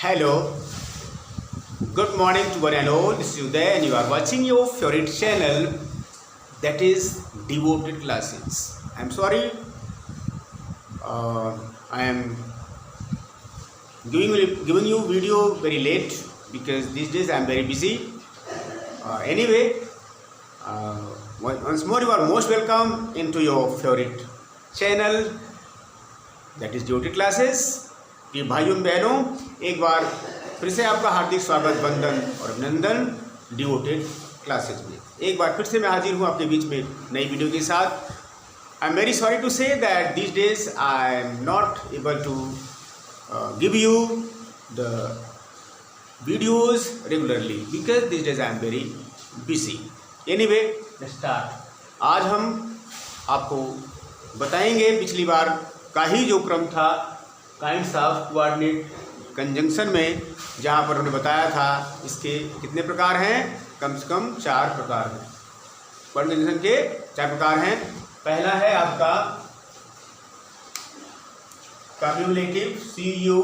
Hello, good morning to one and all. This is Uday and you are watching your favorite channel, that is Devoted Classes. I am sorry, I am giving you video very late because these days I am very busy. Anyway, once more you are most welcome into your favorite channel, that is Devoted Classes. कि भाइयों बहनों, एक बार फिर से आपका हार्दिक स्वागत, वंदन और अभिनंदन डिवोटेड क्लासेस में। एक बार फिर से मैं हाजिर हूँ आपके बीच में नई वीडियो के साथ। I am very sorry to say that this days I am not able to give you the videos regularly because this days I am very busy. Anyway start. आज हम आपको बताएंगे पिछली बार का ही जो क्रम था काइंड्स ऑफ कोऑर्डिनेट कंजंक्शन में, जहाँ पर हमने बताया था इसके कितने प्रकार हैं, कम से कम 4 प्रकार हैं। कोऑर्डिनेट कंजंक्शन के 4 प्रकार हैं। पहला है आपका कम्युलेटिव CUMULATIV।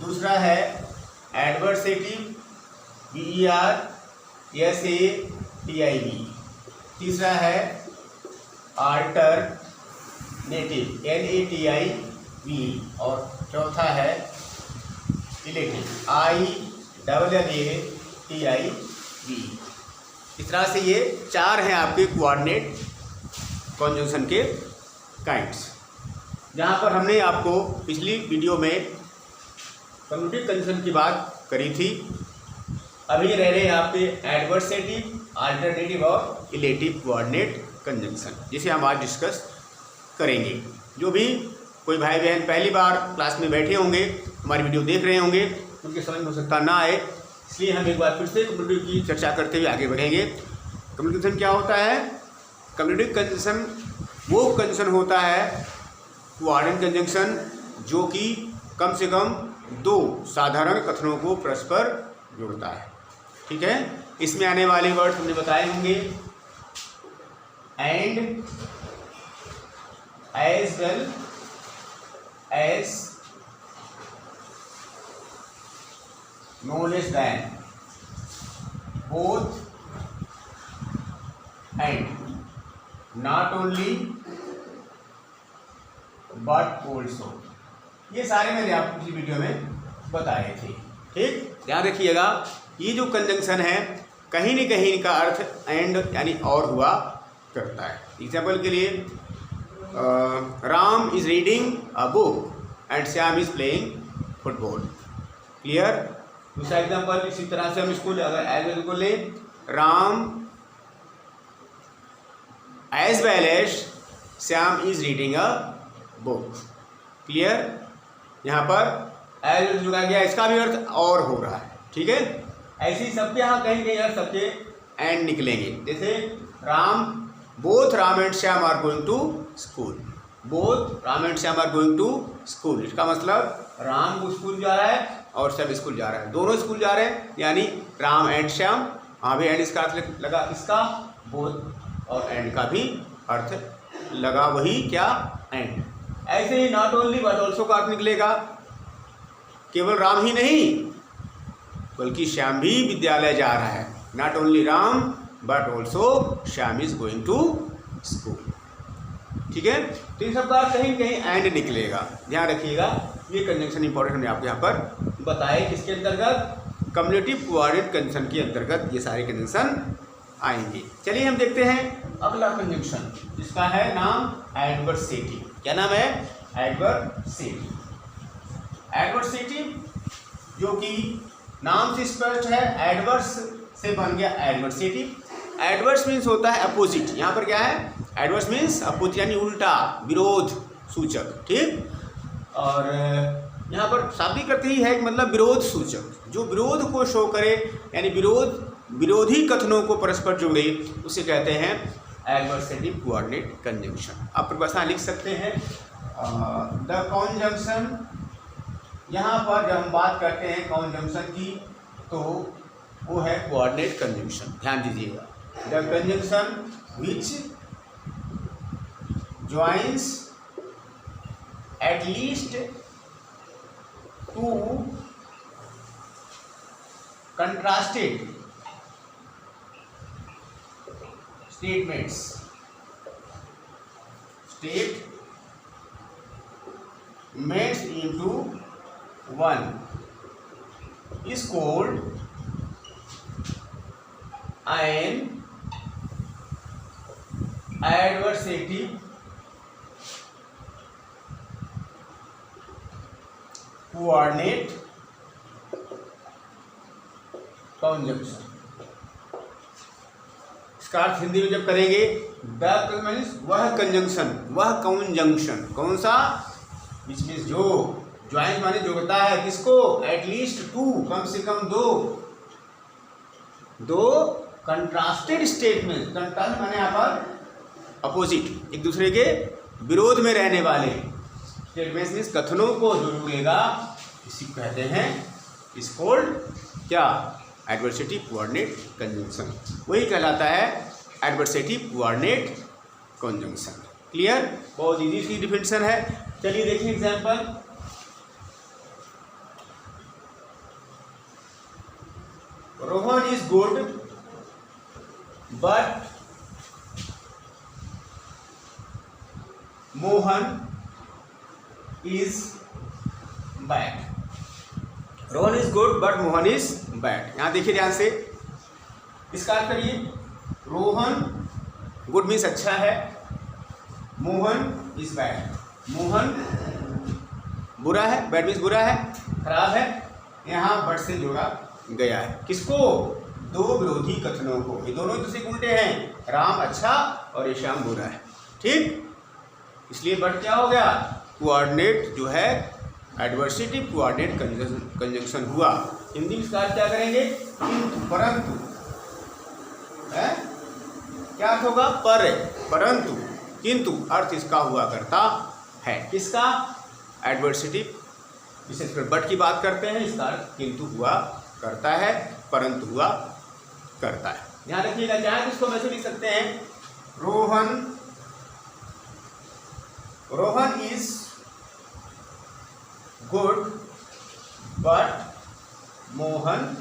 दूसरा है एडवर्सेटिव BERSATIV। तीसरा है अल्टरनेटिव LATIV और चौथा है इलेक्टिव ILLATIV। इस तरह से ये 4 हैं आपके कोऑर्डिनेट कंजंक्शन के काइंड्स। जहाँ पर हमने आपको पिछली वीडियो में कम्युलेटिव कंजंक्शन की बात करी थी, अभी रह रहे हैं आपके एडवर्सेटिव, अल्टरनेटिव और इलेक्टिव कोऑर्डिनेट कंजंक्शन, जिसे हम आज डिस्कस करेंगे। जो भी कोई भाई बहन पहली बार क्लास में बैठे होंगे, हमारी वीडियो देख रहे होंगे, उनके समझ में हो सकता ना आए, इसलिए हम एक बार फिर से कम्युलेटिव की चर्चा करते हुए आगे बढ़ेंगे। कम्युलेटिव कंजंक्शन क्या होता है? कम्युलेटिव कंजंक्शन वो कंजंक्शन होता है, कोऑर्डिनेट कंजंक्शन, जो कि कम से कम 2 साधारण कथनों को परस्पर जोड़ता है। ठीक है, इसमें आने वाले वर्ड हमने बताए होंगे, and as well as no less than, both and, not only but also। ये सारे मैंने आपको पिछली वीडियो में बताए थे। ठीक, ध्यान रखिएगा, ये जो कंजंक्शन है कहीं न कहीं इनका अर्थ एंड यानी और हुआ करता है। एग्जाम्पल के लिए Ram is reading a book and Shyam is playing football. Clear? दूसरा एग्जाम्पल इसी तरह से हम इसको अगर एज वेल को लें, Ram as well as Shyam is reading a book. Clear? यहाँ पर एज वेल जुड़ा गया, इसका भी अर्थ और हो रहा है। ठीक है, ऐसे ही सबके यहाँ कहीं कहीं अर्थ सबके एंड निकलेंगे। जैसे Ram, both Ram and Shyam are going to school. Both Ram and Shyam are going to school, इसका मतलब राम को स्कूल जा रहा है और श्याम स्कूल जा रहा है, दोनों स्कूल जा रहे हैं, यानी राम एंड श्याम। वहाँ भी एंड इसका अर्थ लगा, इसका बोथ और एंड का भी अर्थ लगा, वही क्या, एंड। ऐसे ही नॉट ओनली बट ऑल्सो का अर्थ निकलेगा, केवल राम ही नहीं बल्कि श्याम भी विद्यालय जा रहा है। Not only Ram but also Shyam is going to school. ठीक है, तो इन सब का कहीं कहीं एंड निकलेगा। ध्यान रखिएगा, ये कंजंक्शन इंपॉर्टेंट हमने आपको यहाँ पर बताए, किसके अंतर्गत? कम्युलेटिव कोऑर्डिनेट कंजंक्शन के अंतर्गत ये सारे कंजंक्शन आएंगे। चलिए हम देखते हैं अगला कंजंक्शन, जिसका है नाम एडवर्सेटिव। क्या नाम है? एडवर्सेटिव। एडवर्सेटिव जो कि नाम से स्पष्ट है, एडवर्स से बन गया एडवर्सेटिव। एडवर्स मीन्स होता है अपोजिट। यहाँ पर क्या है? एडवर्स मीन्स अपोजिट यानी उल्टा, विरोध सूचक। ठीक, और यहाँ पर शाब्दिक अर्थ ही है, मतलब विरोध सूचक, जो विरोध को शो करे, यानी विरोधी कथनों को परस्पर जोड़े, उसे कहते हैं एडवर्सेटिव कोऑर्डिनेट कंजंक्शन। आप परिभाषा लिख सकते हैं, द कंजंक्शन। यहाँ पर जब हम बात करते हैं कंजंक्शन की, तो वो है कोऑर्डिनेट कंजंक्शन। ध्यान दीजिएगा, the conjunction which joins at least 2 contrasted statements into one is called an adversative coordinate conjunction। इसका अर्थ हिंदी में जब करेंगे, द मीन्स वह कंजंक्शन, वह कंजंक्शन, कौन सा, विच मीन्स जो, ज्वाइंट माने जोड़ता है किसको, एटलीस्ट 2 कम से कम दो कंट्रास्टेड स्टेटमेंट, कंट्रास्ट माने यहाँ पर अपोजिट, एक दूसरे के विरोध में रहने वाले स्टेटमेंट्स मीन्स कथनों को जो जोड़ेगा इसी को कहते हैं, इज कॉल्ड क्या, एडवर्सेटिव कोऑर्डिनेट कंजंक्शन। वही कहलाता है एडवर्सेटिव कोऑर्डिनेट कंजंक्शन। क्लियर, बहुत इजी सी डिफिनेशन है। चलिए देखिए example, Rohan is good but Mohan is bad. Rohan is good but Mohan is bad. यहां देखिए ध्यान से, इसका अर्थ करिए, रोहन गुड मीन्स अच्छा है, मोहन इज बैड, मोहन बुरा है, बैड मीन्स बुरा है, खराब है, यहाँ बट से जोड़ा गया है, किसको, दो विरोधी कथनों को, ये दोनों दूसरे उल्टे हैं, राम अच्छा और ये श्याम बुरा है, ठीक, इसलिए बट क्या हो गया, कोऑर्डिनेट जो है एडवर्सेटिव कोऑर्डिनेट कंजंक्शन हुआ। हिंदी में इसका क्या करेंगे, किंतु परंतु है, क्या अर्थ होगा, पर, परंतु, किंतु अर्थ इसका हुआ करता है, किसका, एडवर्सेटिव, विशेष कर बट की बात करते हैं, इसका अर्थ किंतु हुआ करता है, परंतु हुआ करता है। ध्यान रखिएगा, चाहे इसको वैसे लिख सकते हैं, Rohan is good but Mohan,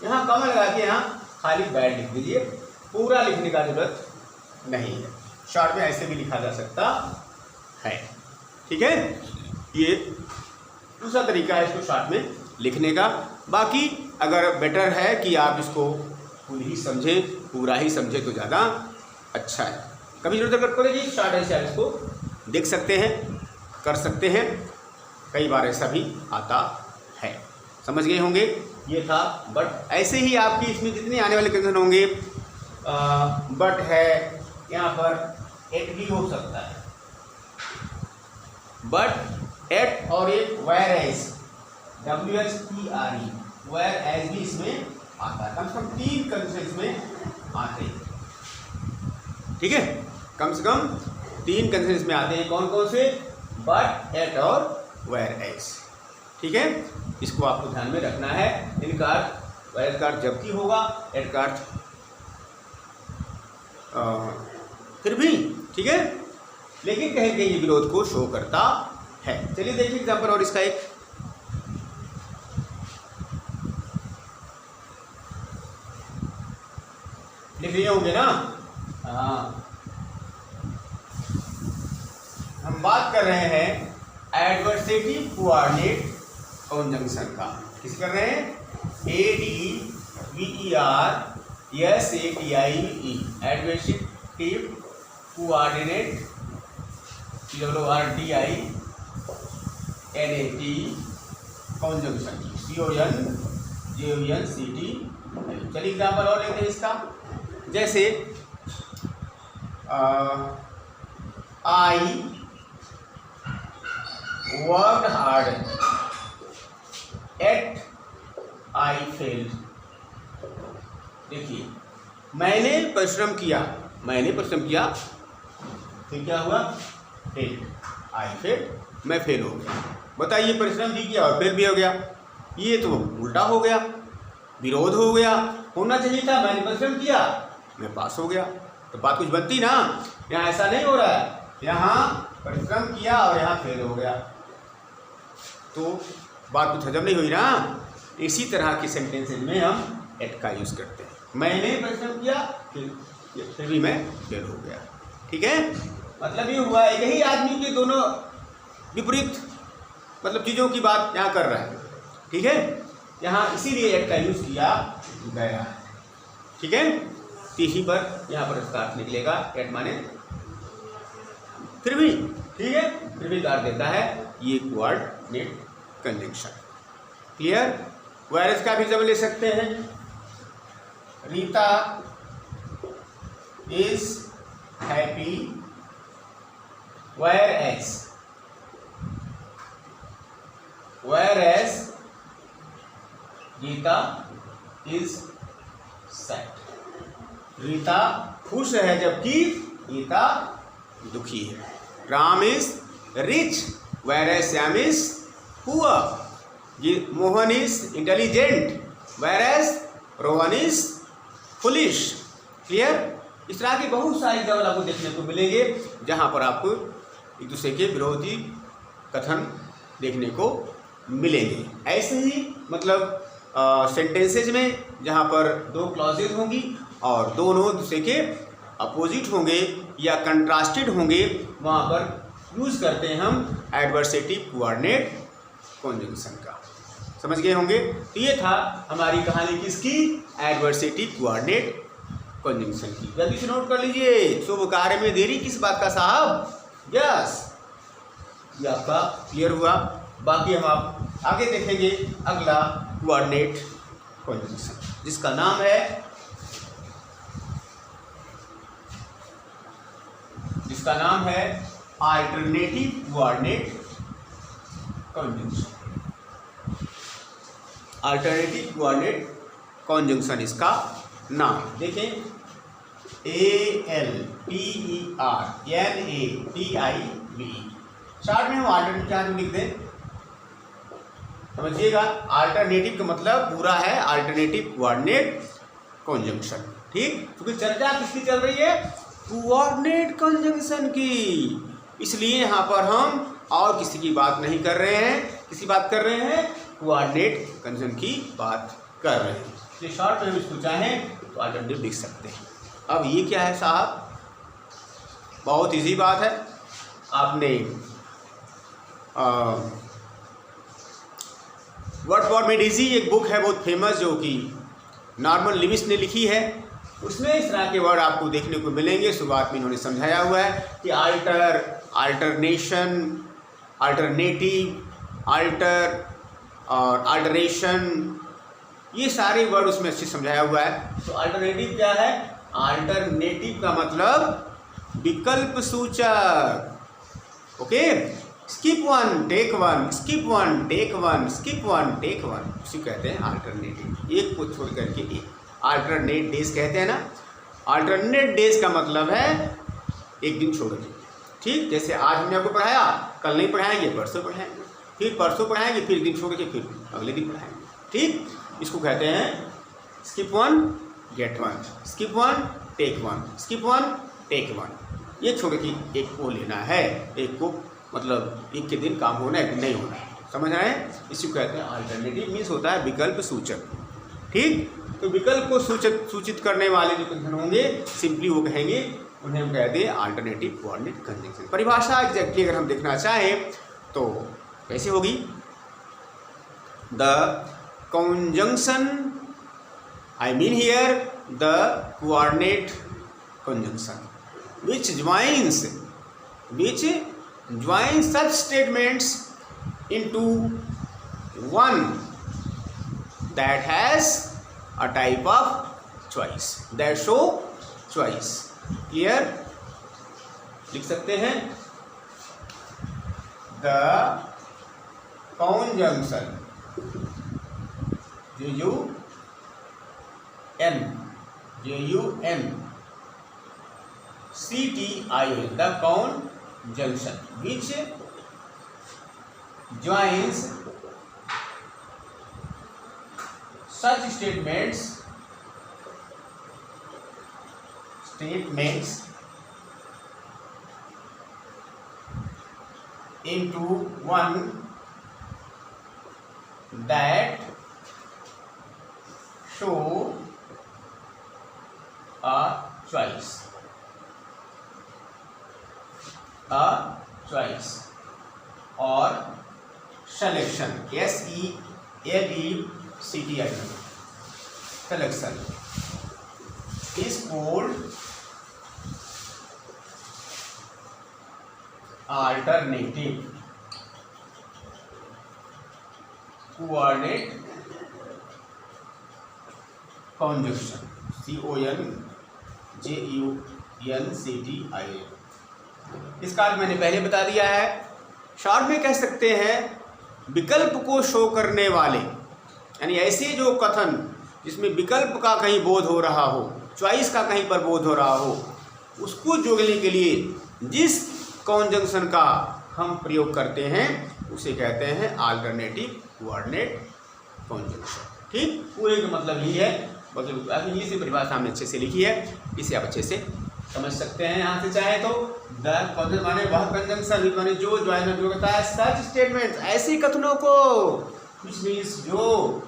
यहाँ कम लगा के यहाँ खाली बैड लिख दीजिए, पूरा लिखने का जरूरत नहीं है, शॉर्ट में ऐसे भी लिखा जा सकता है, ठीक है। ये दूसरा तरीका है इसको शॉर्ट में लिखने का। बाकी अगर बेटर है कि आप इसको फुल ही समझें, पूरा ही समझें तो ज़्यादा अच्छा है। कभी जरूरत अगर पड़ेगी शॉर्ट ऐसे आप इसको देख सकते हैं, कर सकते हैं, कई बार ऐसा भी आता है, समझ गए होंगे। ये था बट, ऐसे ही आपकी इसमें जितने आने वाले कंडीशन होंगे, बट है, यहाँ पर एट भी हो सकता है, बट एट और एक whereas, WHERE, whereas भी इसमें आता है, कम से कम 3 कंडीशन में आते हैं, ठीक है, कम से कम 3 कंडीशन में आते हैं, कौन कौन से, बट, एट और वेयर एज, ठीक है, इसको आपको ध्यान में रखना है। इनका अर्थ, वेयर का अर्थ जबकि होगा, एट का अर्थ फिर भी, ठीक है, लेकिन कहीं कहीं ये विरोध को शो करता है। चलिए देखिए एग्जाम्पल और इसका एक, लिख लिए होंगे ना, हाँ, हम बात कर रहे हैं एडवर्सेटिव कोऑर्डिनेट कंजंक्शन का, किस कर रहे हैं, ADVERSATIVE, adversative coordinate, COORDINAT conjunction, CONJUNCT। चलिए एग्जाम्पल और लेते हैं इसका, जैसे I worked hard at I failed. देखिए, मैंने परिश्रम किया, फिर क्या हुआ, फेल, आई फेल, मैं फेल हो गया। बताइए, परिश्रम भी किया और फेल भी हो गया, ये तो उल्टा हो गया, विरोध हो गया। होना चाहिए था, मैंने परिश्रम किया, मैं पास हो गया, तो बात कुछ बनती ना। यहाँ ऐसा नहीं हो रहा है, यहाँ परिश्रम किया और यहाँ फेल हो गया, तो बात कुछ हजम नहीं हुई ना। इसी तरह के सेंटेंसेज में हम एट का यूज करते हैं। मैंने परिश्रम किया फिर भी मैं फेल हो गया। ठीक है, मतलब ये हुआ एक ही आदमी के दोनों विपरीत मतलब चीज़ों की बात यहाँ कर रहा है। ठीक है, यहाँ इसीलिए एट का यूज किया गया। ठीक है, तो यहीं पर यहाँ पर इसका अर्थ निकलेगा एट माने फिर भी। ठीक है, फिर भी कार्य देता है ये कोऑर्डिनेट कंजंक्शन। क्लियर। वायरस का भी जब ले सकते हैं, Rita is happy whereas Geeta is sad. Rita खुश है जबकि गीता दुखी है। Ram is rich whereas Shyam is poor. Mohan is intelligent whereas Rohan is foolish. Clear. इस तरह के बहुत सारे एग्जाम्पल आपको देखने को मिलेंगे जहाँ पर आपको एक दूसरे के विरोधी कथन देखने को मिलेंगे। ऐसे ही मतलब सेंटेंसेज में जहाँ पर दो क्लॉजेज होंगी और दोनों दूसरे के अपोजिट होंगे या कंट्रास्टेड होंगे, वहाँ पर यूज़ करते हैं हम एडवर्सेटिव कोऑर्डिनेट कंजंक्शन का। समझ गए होंगे। तो ये था हमारी कहानी किसकी, एडवर्सेटिव कोऑर्डिनेट कंजंक्शन की। जल्दी से नोट कर लीजिए। शुभ कार्य में देरी किस बात का साहब, यस। ये आपका क्लियर हुआ। बाकी हम आप आगे देखेंगे अगला कोऑर्डिनेट कंजंक्शन जिसका नाम है alternative coordinate conjunction. Alternative coordinate conjunction इसका नाम देखें, ALTERNATIV। शॉर्ट में हम अल्टरनेटिव क्या लिख दें, समझिएगा। अल्टरनेटिव का मतलब पूरा है अल्टरनेटिव कोऑर्डिनेट कंजंक्शन। ठीक, क्योंकि चर्चा किसकी चल रही है, कोऑर्डिनेट कंजंक्शन की, इसलिए यहाँ पर हम और किसी की बात नहीं कर रहे हैं। किसी बात कर रहे हैं, कोऑर्डिनेट कंजंक्शन की बात कर रहे हैं। इसलिए शॉर्ट में हम इसको चाहें तो अल्टरनेटिव लिख सकते हैं। अब ये क्या है साहब, बहुत इजी बात है। आपने वर्ड फॉर मेड इजी एक बुक है बहुत फेमस जो कि नॉर्मन लिविस ने लिखी है, उसमें इस तरह के वर्ड आपको देखने को मिलेंगे। शुरुआत में इन्होंने समझाया हुआ है कि अल्टर, अल्टरनेशन, अल्टरनेटिव, अल्टर और अल्टरेशन, ये सारे वर्ड उसमें अच्छे समझाया हुआ है। तो अल्टरनेटिव क्या है, अल्टरनेटिव का मतलब विकल्प सूचक। Okay, skip one take one, skip one take one, skip one take one, उसी कहते हैं अल्टरनेटिव। एक को छोड़ करके एक, अल्टरनेट डेज कहते हैं ना। अल्टरनेट डेज का मतलब है एक दिन छोड़ के। ठीक, जैसे आज हमने आपको पढ़ाया, कल नहीं पढ़ाएंगे, परसों पढ़ाएंगे, फिर परसों पढ़ाएंगे, फिर एक दिन छोड़ के फिर अगले दिन पढ़ाएंगे। ठीक, इसको कहते हैं skip one get one, skip one take one, skip one take one. ये छोड़ के एक को लेना है, एक को मतलब एक के दिन काम होना है, नहीं होना है। समझ रहे हैं, इसको कहते हैं अल्टरनेटिव। मीन्स होता है विकल्प सूचक। ठीक, तो विकल्प को सूचित करने वाले जो कंजंक्शन होंगे, सिंपली वो कहेंगे, उन्हें हम कहते हैं अल्टरनेटिव कोऑर्डिनेट कंजंक्शन। परिभाषा एग्जैक्टली अगर हम देखना चाहें तो कैसे होगी, the conjunction, I mean here the coordinate conjunction which joins such statements into one that has a type of choice, that show choice. Clear? लिख सकते हैं the conjunction JUNCTION, the conjunction which joins such statements into one that show a choice or selection, SELECTION, selection is called alternative coordinate conjunction, CONJUNCTION। इसका अर्थ मैंने पहले बता दिया है। Short में कह सकते हैं विकल्प को शो करने वाले, यानी ऐसे जो कथन जिसमें विकल्प का कहीं बोध हो रहा हो, चॉइस का कहीं पर बोध हो रहा हो, उसको जोड़ने के लिए जिस कॉन्जंक्शन का हम प्रयोग करते हैं उसे कहते हैं अल्टरनेटिव कोऑर्डिनेट कॉन्जंक्शन। ठीक, पूरे का मतलब यही है। मतलब अभी ये परिभाषा हमने अच्छे से लिखी है, इसे आप अच्छे से समझ सकते हैं। यहाँ से चाहे तो द कॉन्जंक्शन माने वह कंजंक्शन माने जो ज्वाइन में प्रयोग होता है, सच स्टेटमेंट ऐसे कथनों को, व्हिच मींस जो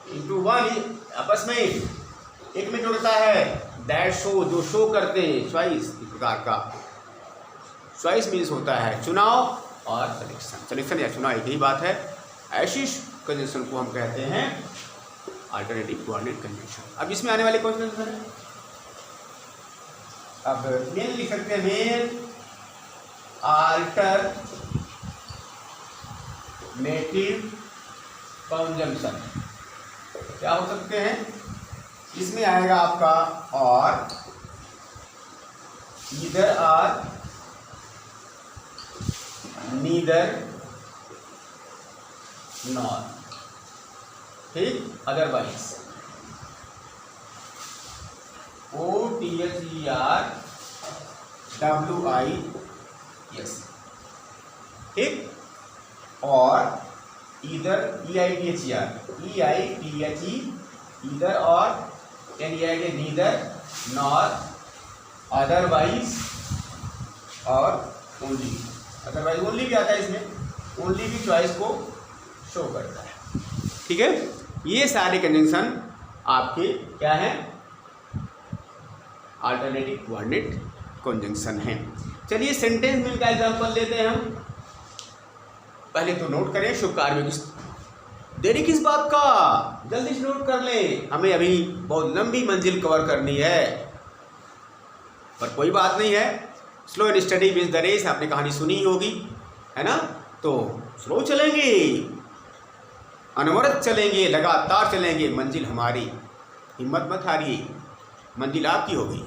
इनटू वन आपस में एक में जोड़ता है, दैट शो जो शो करते हैं, चॉइस इस प्रकार का। चॉइस मीन्स होता है चुनाव और सिलेक्शन या चुनाव एक ही बात है। ऐसी कंजंक्शन को हम कहते हैं अल्टरनेटिव कोऑर्डिनेट कंजंक्शन। अब इसमें आने वाले कौन से कंजंक्शन है? अब मेन लिख सकते हैं, मेन अल्टरनेटिव कंजंक्शन क्या हो सकते हैं? इसमें आएगा आपका और, ईदर आर, नीदर नॉर, ठीक, अदरवाइज, OTHERWIS, ठीक, और ईदर EITHER, ईदर और नीदर नॉर, अदरवाइज और ओनली। अदरवाइज ओनली भी आता है इसमें, ओनली भी चॉइस को शो करता है। ठीक है, ये सारे कंजंक्शन आपके क्या हैं? अल्टरनेटिव कोऑर्डिनेट कंजंक्शन हैं। चलिए सेंटेंस में का एग्जांपल लेते हैं हम। पहले तो नोट करें, शुभ कार्य में देरी किस बात का, जल्दी से नोट कर लें, हमें अभी बहुत लंबी मंजिल कवर करनी है। पर कोई बात नहीं है, slow and study wins the race, आपने कहानी सुनी होगी, है ना? तो स्लो चलेंगे, अनवरत चलेंगे, लगातार चलेंगे, मंजिल हमारी, हिम्मत मत हारिए, मंजिल आपकी होगी।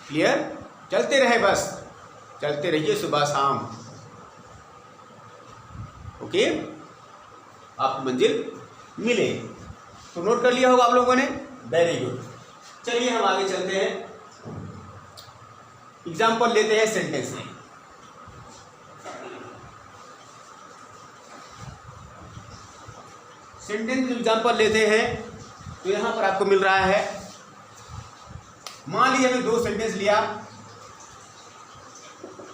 क्लियर? चलते रहे, बस चलते रहिए सुबह शाम। ओके, आपको मंजिल मिले। तो नोट कर लिया होगा आप लोगों ने, वेरी गुड। चलिए हम आगे चलते हैं, एग्जाम्पल लेते हैं सेंटेंस में। सेंटेंस एग्जाम्पल लेते हैं तो यहां पर आपको मिल रहा है, मान लीजिए हमने दो सेंटेंस लिया,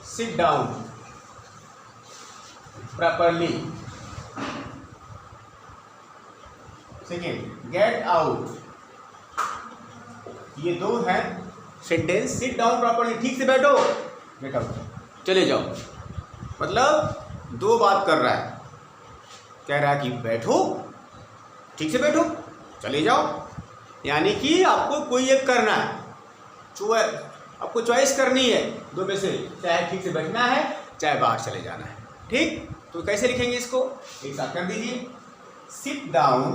sit down properly, second get out, ये दो हैं सेंटेंस। सिट डाउन प्रॉपरली, ठीक से बैठो, गेट आउट, चले जाओ। मतलब दो बात कर रहा है, कह रहा है कि बैठो, ठीक से बैठो, चले जाओ, यानी कि आपको कोई एक करना है, आपको चॉइस करनी है दो में से, चाहे ठीक से बैठना है चाहे बाहर चले जाना है। ठीक, तो कैसे लिखेंगे इसको, एक साथ कर दीजिए, सिट डाउन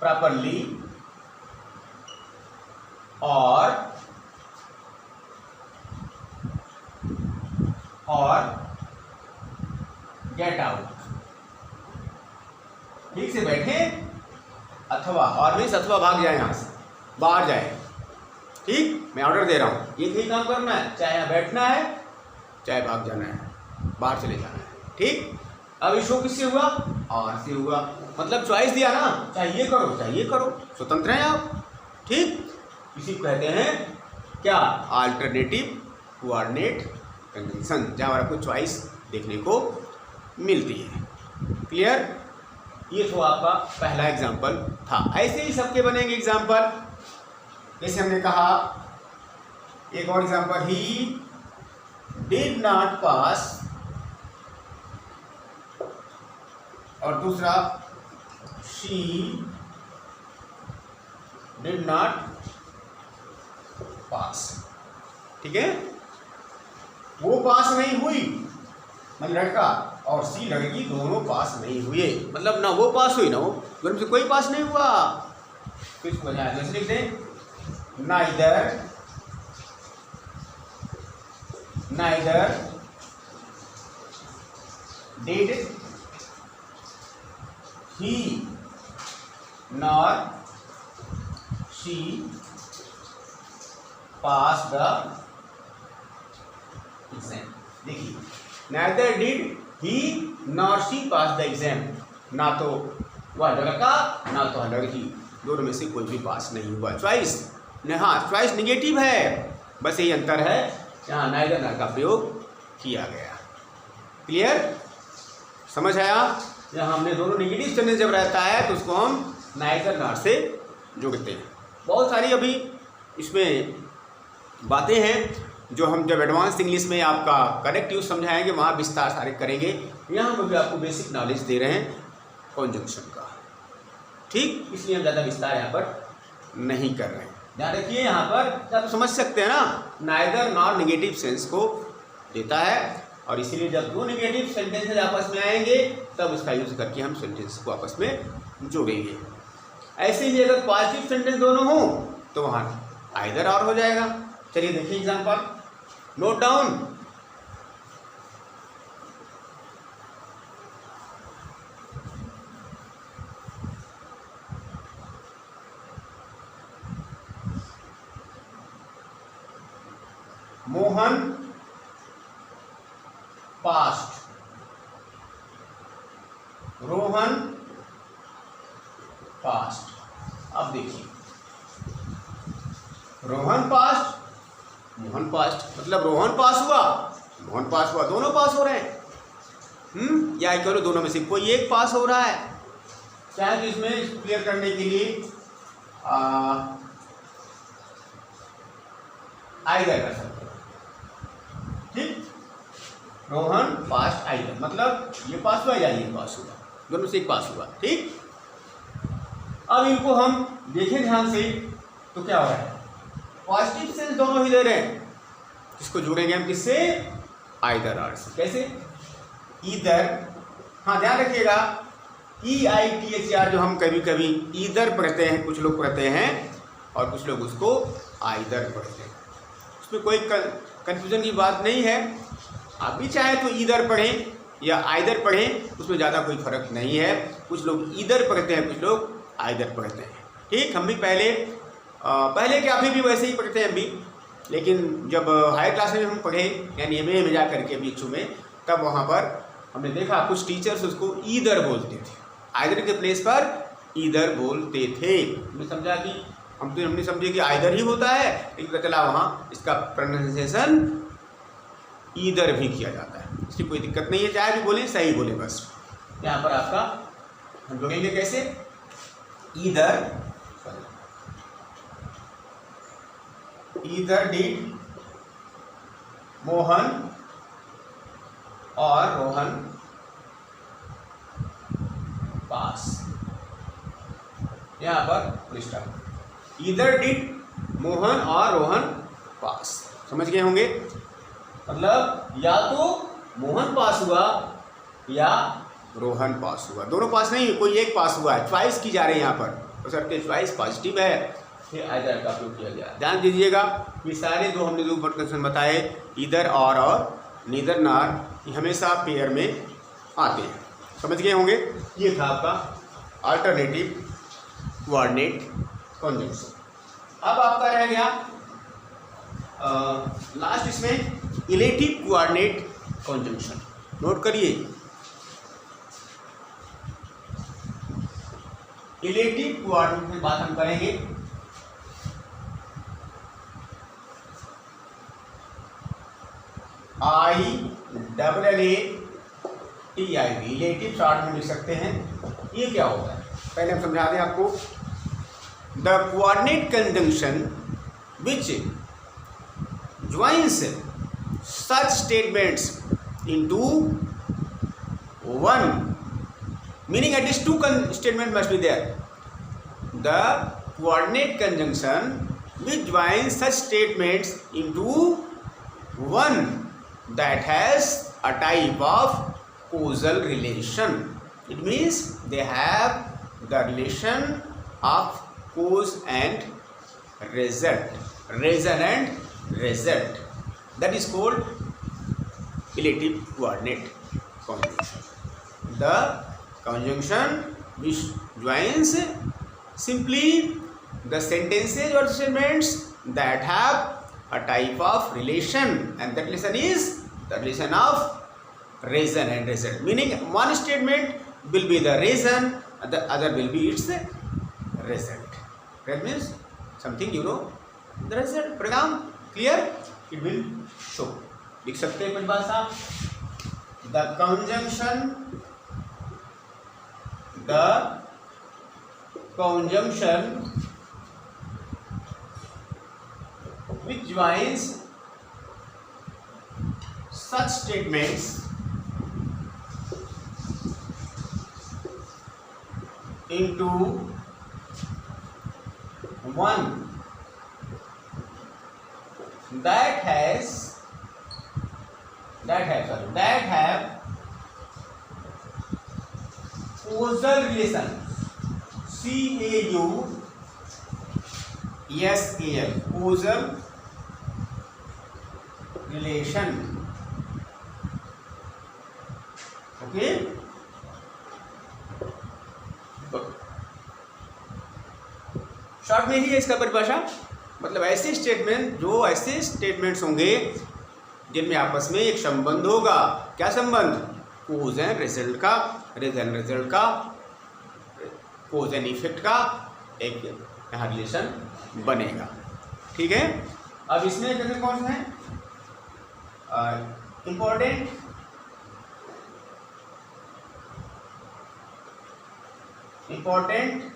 प्रॉपरली और गेट आउट, ठीक से बैठे, अथवा और मीन्स अथवा भाग जाए, यहां से बाहर जाए। ठीक, मैं ऑर्डर दे रहा हूं, एक ही काम करना है, चाहे यहाँ बैठना है चाहे भाग जाना है, बाहर चले जाना है। ठीक, अब शो किससे हुआ, और से हुआ, मतलब चॉइस दिया ना, चाहे ये करो चाहे ये करो, स्वतंत्र हैं आप। ठीक, इसी को कहते हैं क्या, अल्टरनेटिव कोऑर्डिनेट कंजंक्शन, जहाँ आपको चॉइस देखने को मिलती है। क्लियर? ये तो आपका पहला एग्जाम्पल था। ऐसे ही सबके बनेंगे एग्जाम्पल। जैसे हमने कहा एक और example, he did not pass, और दूसरा शी डिड नॉट पास। ठीक है, वो पास नहीं हुई मतलब लड़का, और सी लड़की दोनों पास नहीं हुए, मतलब ना वो पास हुई ना वो, दोनों से कोई पास नहीं हुआ। तो इसको जैसे लिख दें, neither did he nor she pass the exam. देखिए, neither did he nor she pass the exam, ना तो वह लड़का ना तो लड़की, दोनों में से कोई भी पास नहीं हुआ। चॉइस हाँ, चॉइस निगेटिव है, बस यही अंतर है, यहाँ नाइदर नॉर का प्रयोग किया गया। क्लियर? समझ आया? यहाँ हमने दोनों निगेटिव सेंटेंस जब रहता है तो उसको हम नाइदर नॉर से जोड़ते हैं। बहुत सारी अभी इसमें बातें हैं जो हम जब एडवांस इंग्लिश में आपका करेक्ट यूज समझाएंगे वहाँ विस्तार सारे करेंगे। यहाँ पर भी आपको बेसिक नॉलेज दे रहे हैं कॉन्जंक्शन का, ठीक? इसलिए हम ज़्यादा विस्तार यहाँ पर नहीं कर रहे हैं। ध्यान रखिए, यहाँ पर आप समझ सकते हैं ना, नाइदर नॉर निगेटिव सेंस को देता है, और इसीलिए जब दो निगेटिव सेंटेंसेज आपस में आएंगे तब उसका यूज करके हम सेंटेंस को आपस में जोड़ेंगे। ऐसे ही अगर पॉजिटिव सेंटेंस दोनों हो तो वहाँ आइदर और हो जाएगा। चलिए देखिए example, note down. Mohan past, Rohan past. अब देखिए, रोहन पास्ट, मोहन पास्ट, मतलब रोहन पास हुआ, मोहन पास हुआ, दोनों पास हो रहे हैं। या करो दोनों में से कोई एक पास हो रहा है। क्या तो इसमें क्लियर करने के लिए आइदर कर सकते हैं, ठीक? रोहन पास्ट आइदर, मतलब ये पास हुआ या ये पास हुआ, दोनों से एक पास हुआ, ठीक? अब इनको हम देखें ध्यान से तो क्या हो रहा है, पॉजिटिव सेंस दोनों ही दे रहे हैं। इसको जोड़ेंगे हम किससे? आइदर और से। कैसे? ईदर। हाँ, ध्यान रखिएगा, EITHR जो हम कभी कभी ईदर पढ़ते हैं, कुछ लोग पढ़ते हैं और कुछ लोग उसको आइदर पढ़ते हैं। उसमें कोई कंफ्यूजन की बात नहीं है। आप भी चाहे तो ईदर पढ़ें या आइदर पढ़ें, उसमें ज़्यादा कोई फर्क नहीं है। कुछ लोग ईदर पढ़ते हैं, कुछ लोग आइदर पढ़ते हैं, ठीक? हम भी पहले क्या अभी भी वैसे ही पढ़ते हैं अभी, लेकिन जब हायर क्लास में हम पढ़े यानी MA में जा करके बीचू में, तब वहाँ पर हमने देखा कुछ टीचर्स उसको ईदर बोलते थे, आइदर के प्लेस पर ईदर बोलते थे। हमने समझा कि हमने समझे कि आइदर ही होता है, लेकिन पता चला वहाँ इसका प्रोनाउंसिएशन ईदर भी किया जाता है। इसकी कोई दिक्कत नहीं है, चाहे भी बोलें सही बोले बस। यहाँ पर आपका हम जोड़ेंगे कैसे? ईदर डिड मोहन और रोहन पास। यहाँ पर स्टॉप। ईदर डिड मोहन और रोहन पास। समझ गए होंगे? मतलब या तो मोहन पास हुआ या रोहन पास हुआ, दोनों पास नहीं, कोई एक पास हुआ है। चॉइस की जा रही है यहाँ पर, तो सर के चॉइस पॉजिटिव है, फिर आइदर का उपयोग किया गया। ध्यान दीजिएगा, ये सारे दो हमने जो कंडीशन बताए, ईदर और नीदर नार, ये हमेशा पेयर में आते हैं। समझ गए होंगे? ये था आपका अल्टरनेटिव कोऑर्डिनेट कंजंक्शन। अब आपका रह गया लास्ट इसमें इलेटिव कोऑर्डिनेट कंजंक्शन। नोट करिए, इलेटिव कोऑर्डिनेट की बात हम करेंगे। रिलेटिव शॉर्ट में लिख सकते हैं। ये क्या होता है पहले हम समझा दें आपको। The coordinate conjunction which joins such statements into one, meaning at least two statements must be there. The coordinate conjunction which joins such statements into one that has a type of causal relation. It means they have the relation of cause and result, reason and result. That is called relative coordinate conjunction. The conjunction which joins simply the sentences or statements that have a type of relation, and that relation is the relation of reason and result, meaning one statement will be the reason and the other will be its result. That means something the result program clear, it will show. लिख सकते हैं बात साहब। the conjunction which joins such statements into one that have causal relation, CAUSAL, causal relation, okay। Short में ही है इसका परिभाषा, मतलब ऐसे स्टेटमेंट्स होंगे जिनमें आपस में एक संबंध होगा। क्या संबंध? कोज एंड रिजल्ट का, रीजन रिजल्ट का, कोज एंड इफेक्ट का एक यहाँ रिलेशन बनेगा। ठीक है। अब इसमें जैसे कौन से हैं इंपॉर्टेंट,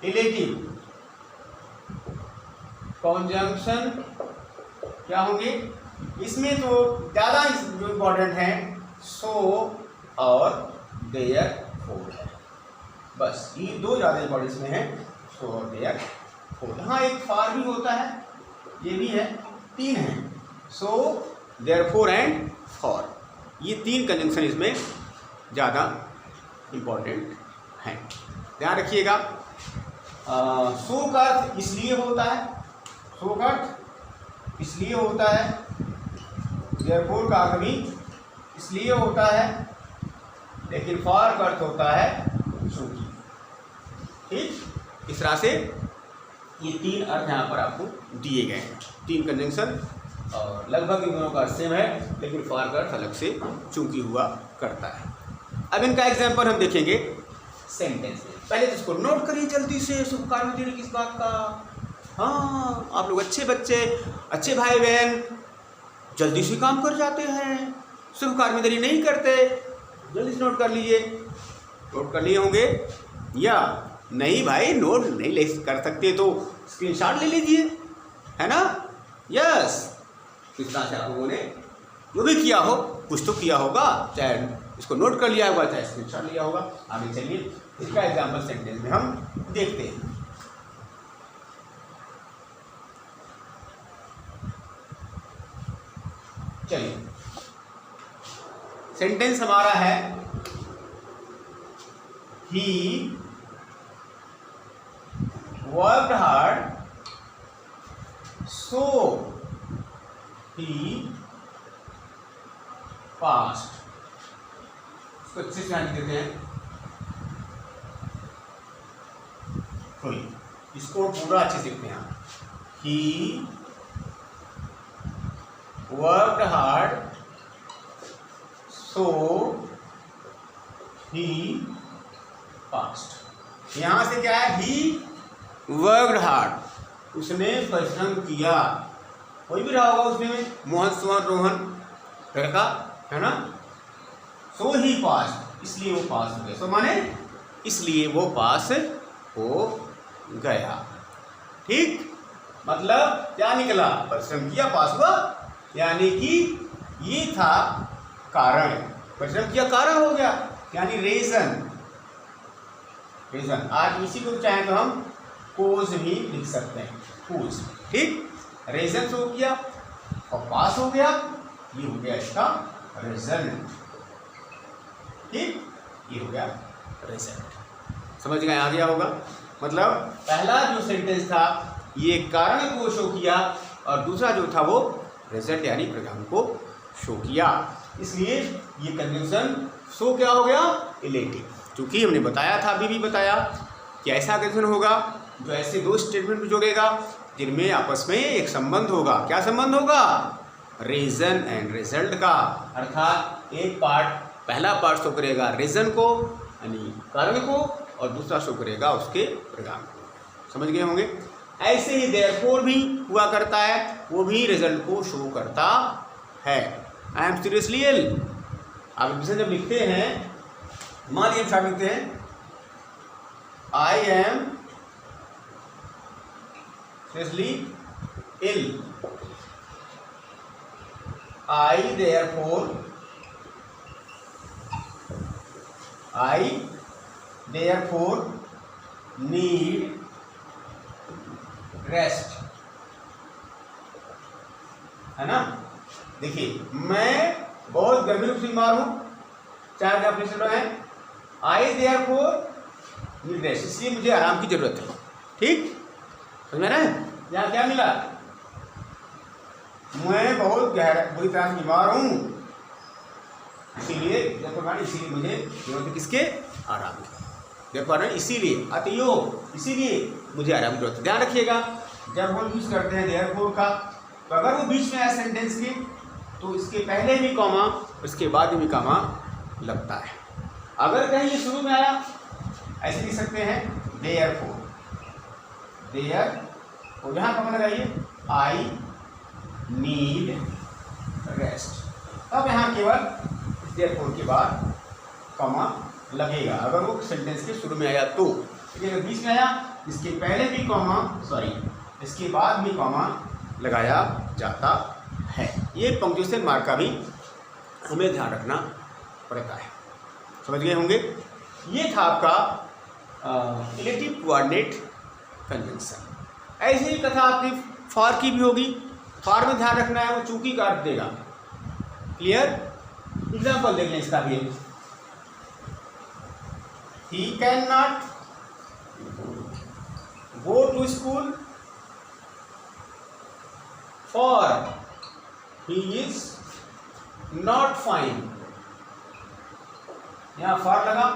रिलेटिव कॉन्जंक्शन क्या होंगे इसमें? तो ज़्यादा जो इम्पोर्टेंट है सो और देयरफॉर है, बस ये दो ज़्यादा इम्पोर्टेंस में है, सो और देयरफॉर। हाँ एक फॉर भी होता है, ये भी है, तीन है, सो देयरफॉर एंड फॉर, ये तीन कंजंक्शन इसमें ज़्यादा इम्पोर्टेंट हैं, ध्यान रखिएगा। सो का अर्थ इसलिए होता है, सो का अर्थ इसलिए होता है, देयरफॉर का अर्थ भी इसलिए होता है, लेकिन फॉर का अर्थ होता है चूंकि। ठीक, इस तरह से ये तीन अर्थ यहाँ पर आपको दिए गए हैं, तीन कंजंक्शन, और लगभग इन दोनों का अर्थ सेम है, लेकिन फॉर का अर्थ अलग से चूंकि हुआ करता है। अब इनका एग्जाम्पल हम देखेंगे सेंटेंस में। पहले तो इसको नोट करिए जल्दी से, शुभ कार्य देने किस बात का। हाँ आप लोग अच्छे बच्चे, अच्छे भाई बहन जल्दी से काम कर जाते हैं, शुभ कार्य में देरी नहीं करते, जल्दी से नोट कर लीजिए। नोट कर लिए होंगे या नहीं? भाई नोट नहीं ले कर सकते तो स्क्रीनशॉट ले लीजिए, है ना? यस, इस तरह से आप लोगों ने जो भी किया हो कुछ तो किया होगा, चाहे इसको नोट कर लिया होगा चाहे स्क्रीनशॉट लिया होगा। आगे चलिए इसका एग्जाम्पल सेंटेंस में हम देखते हैं। चलिए सेंटेंस हमारा है he worked hard so he past. इसको अच्छे से ध्यान देते हैं, इसको पूरा अच्छे से देखते हैं। He worked hard so he past. यहां से क्या है? ही वर्कड हार्ड, उसने परिश्रम किया। कोई भी रहा होगा उसमें, मोहन, सुमन, रोहन, लड़का, है ना। सो ही पास, इसलिए वो पास हो गया। सो माने इसलिए वो पास हो गया। ठीक, मतलब क्या निकला, परिश्रम किया पास हुआ, यानी कि ये था कारण, परिश्रम किया कारण हो गया, यानी रीजन। रीजन आज इसी को चाहे तो हम कोज भी लिख सकते हैं, कोज। ठीक, रीजन शो किया और पास हो गया, ये हो गया इसका रिजल्ट। ठीक, ये हो गया रिजल्ट। समझ गए, आ गया होगा। मतलब पहला जो सेंटेंस था ये कारण को शो किया और दूसरा जो था वो रिजल्ट यानी परिणाम को शो किया। इसलिए ये कंजंक्शन शो क्या हो गया, इलेटिव। क्योंकि हमने बताया था, अभी भी बताया कि ऐसा कंजंक्शन होगा जो ऐसे दो स्टेटमेंट जोड़ेगा जिनमें आपस में एक संबंध होगा। क्या संबंध होगा, रीजन एंड रिजल्ट का। अर्थात एक पार्ट, पहला पार्ट शो करेगा रीजन को यानी कारण को और दूसरा शो करेगा उसके परिणाम को। समझ गए होंगे। ऐसे ही देयरफॉर भी हुआ करता है, वो भी रिजल्ट को शो करता है। I am seriously ill. आप विषय जब लिखते हैं, मान लीजिए हम लिखते हैं I am seriously ill, I therefore need rest, है ना। देखिए मैं बहुत गंभीर रूप से बीमार हूं, चाहे आप लिख रहे हैं I therefore need rest, इसलिए मुझे आराम की जरूरत है। ठीक, समझ में ना। यहाँ क्या मिला, मैं बहुत बुरी तरह से बीमार हूँ, इसीलिए इसीलिए मुझे जरूरत है किसके, आराम की। देखो ना, इसीलिए अतियो, इसीलिए मुझे आराम की जरूरत। ध्यान रखिएगा जब हम यूज करते हैं देयरफॉर का, तो अगर वो बीच में आए सेंटेंस के तो इसके पहले भी कॉमा उसके बाद भी कॉमा लगता है। अगर कहीं ये शुरू में आया, ऐसे लिख सकते हैं देयरफॉर, देयर और यहाँ कॉमा लगाइए आई नीड रेस्ट। अब यहाँ केवल देयरफॉर के बाद कॉमा लगेगा अगर वो सेंटेंस के शुरू में आया तो। अगर बीच में आया, इसके पहले भी कॉमा, सॉरी इसके बाद भी कॉमा लगाया जाता है। ये पंक्चुएशन मार्क का भी हमें ध्यान रखना पड़ता है। समझ गए होंगे। ये था आपका रिलेटिव कोऑर्डिनेट कंजंक्शन। ऐसी ही कथा आपकी फॉर की भी होगी। फॉर में ध्यान रखना है, वो चूंकि का अर्थ देगा। क्लियर, एग्जाम्पल देख लें इसका भी। He cannot go to school for he is not fine। यहाँ फॉर लगा,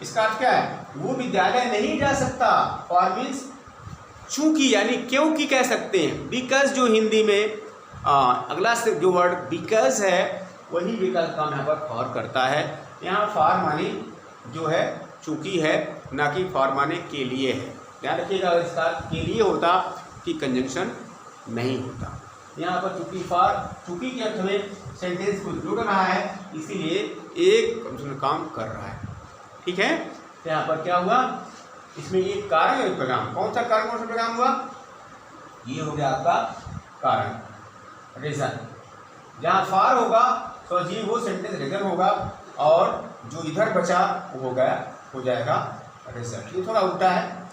इसका अर्थ क्या है, वो विद्यालय नहीं जा सकता। फॉर मीन्स चूंकि यानी क्योंकि कह सकते हैं। बिकॉज जो हिंदी में अगला से जो वर्ड बिकॉज है वही बिकॉज का यहाँ पर फॉर करता है। यहाँ फॉर माने जो है चूंकि है, ना कि फॉर माने के लिए है। ध्यान रखिएगा, इसका के लिए होता कि कंजंक्शन नहीं होता। यहाँ पर चूंकि फॉर चूंकि के अर्थ में सेंटेंस को जुड़ रहा है, इसीलिए एक कंजंक्शन काम कर रहा है। ठीक है, तो यहाँ पर क्या हुआ, इसमें एक कारण है परिणाम। कौन सा कारण, कौन सा परिणाम हुआ, ये हो गया आपका कारण, रीजन। जहाँ फॉर होगा तो जी वो सेंटेंस रीजन होगा और जो इधर बचा वो हो जाएगा रिजल्ट। ये थोड़ा उल्टा है।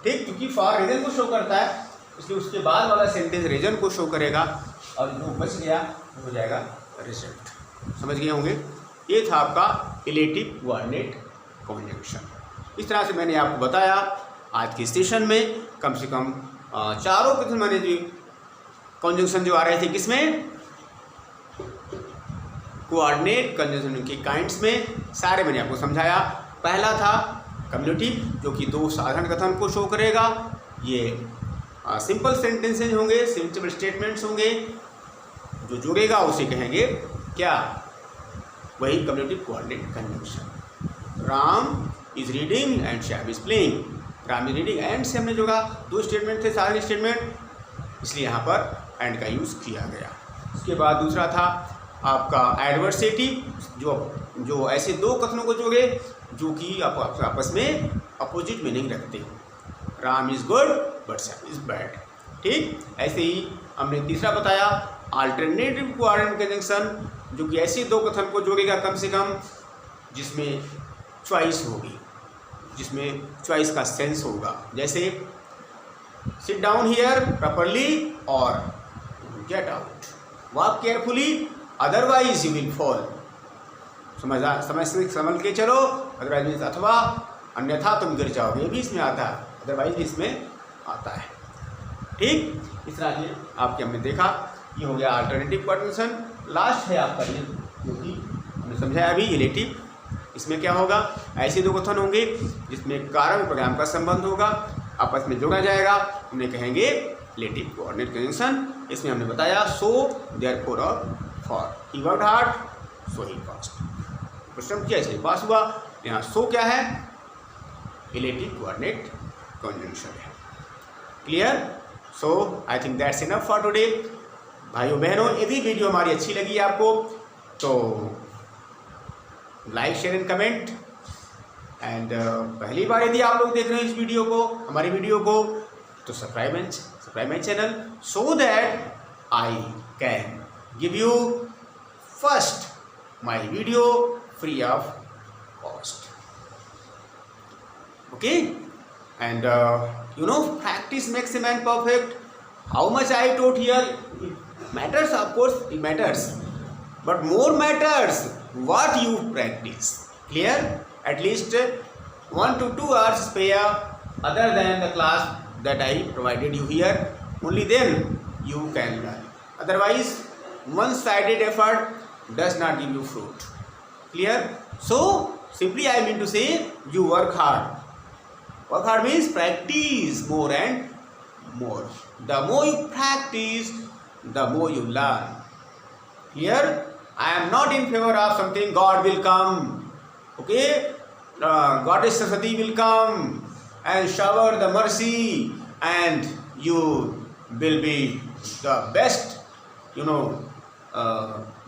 ठीक, क्योंकि फॉर रीजन को शो करता है, इसलिए उसके बाद वाला सेंटेंस रीजन को शो करेगा और जो बच गया वो हो जाएगा रिजल्ट। समझ गए होंगे। ये था आपका रिलेटिव कोऑर्डिनेट कंजंक्शन। इस तरह से मैंने आपको बताया आज के सेशन में कम से कम चारों किस्म मैंने जो कंजंक्शन जो आ रहे थे, किसमें, कोऑर्डिनेट कंजंक्शन के काइंड्स में, सारे मैंने आपको समझाया। पहला था कम्युनिटिव, जो कि दो साधारण कथन को शो करेगा। ये सिंपल सेंटेंसेज होंगे, सिंपल स्टेटमेंट्स होंगे, जो जुड़ेगा उसे कहेंगे क्या, वही cumulative coordinate conjunction. Ram is reading and Shyam is playing. Ram is reading and से हमने जोड़ा, दो स्टेटमेंट थे साधारण स्टेटमेंट, इसलिए यहाँ पर एंड का यूज़ किया गया। उसके बाद दूसरा था आपका एडवर्सेटिव जो ऐसे दो कथनों को जोड़े जो कि आपस में अपोजिट मीनिंग रखते हो। Ram is good but Shyam is bad. ठीक, ऐसे ही हमने तीसरा बताया अल्टरनेटिव कोऑर्डिनेट कंजंक्शन, जो कि ऐसे दो कथन को जोड़ेगा कम से कम जिसमें चॉइस होगी, जिसमें चॉइस का सेंस होगा। जैसे सिट डाउन हियर प्रॉपरली और get out, walk carefully otherwise you will fall. समझ के चलो, अदरवाइज अथवा अन्यथा तुम गिर जाओगे, ये भी इसमें आता है, अदरवाइज भी इसमें आता है। ठीक, इस तरह से आपके हमने देखा, ये हो गया अल्टरनेटिव कोऑर्डिनेशन। लास्ट है आपका ये जो कि हमने समझाया अभी रिलेटिव। इसमें क्या होगा, ऐसे दो कथन होंगे जिसमें कारण परिणाम का संबंध होगा, आपस में जोड़ा जाएगा, उन्हें कहेंगे रिलेटिव कोऑर्डिनेट कंजंक्शन। इसमें हमने बताया सो, देयरफॉर और for. He worked hard so he passed, प्रश्न किया इसलिए पास हुआ। यहाँ सो क्या है, रिलेटिव कोऑर्डिनेट कंजंक्शन है। Clear? So I think that's enough for today. भाइयों बहनों, यदि वीडियो हमारी अच्छी लगी आपको तो like share and comment. And पहली बार यदि आप लोग देख रहे हैं इस वीडियो को, हमारी वीडियो को, तो subscribe my channel so that I can give you first my video free of cost. Okay, and practice makes a man perfect. How much I taught here, it matters, of course it matters, but more matters what you practice. Clear? At least 1 to 2 hours spare other than the class that I provided you here. Only then you can learn. Otherwise, one-sided effort does not give you fruit. Clear? So simply I mean to say, you work hard. Work hard means practice more and more. The more you practice, the more you learn. Here, I am not in favor of something God will come. Okay, Goddess Saraswati will come and shower the mercy, and you will be the best,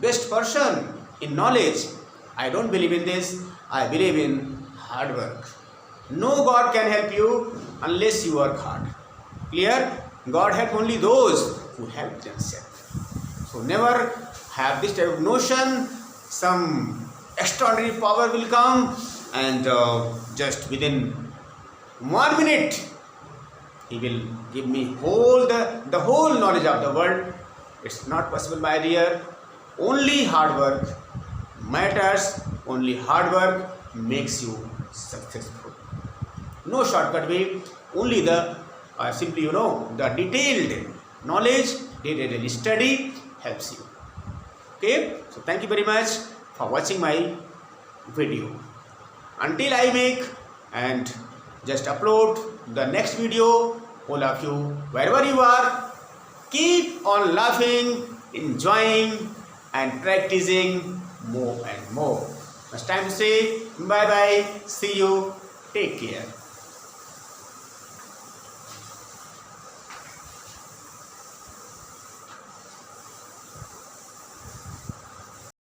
best person in knowledge. I don't believe in this. I believe in hard work. No God can help you unless you work hard. Clear? God helps only those who help themselves. So never have this type of notion, some extraordinary power will come and just within 1 minute he will give me the whole knowledge of the world. It's not possible, my dear. Only hard work matters. Only hard work makes you successful. No shortcut way, only the simply the detailed knowledge, detailed study helps you. Okay, so thank you very much for watching my video. Until I make and just upload the next video, all of you, wherever you are, keep on laughing, enjoying and practicing more and more. It's time to say bye bye, see you, take care.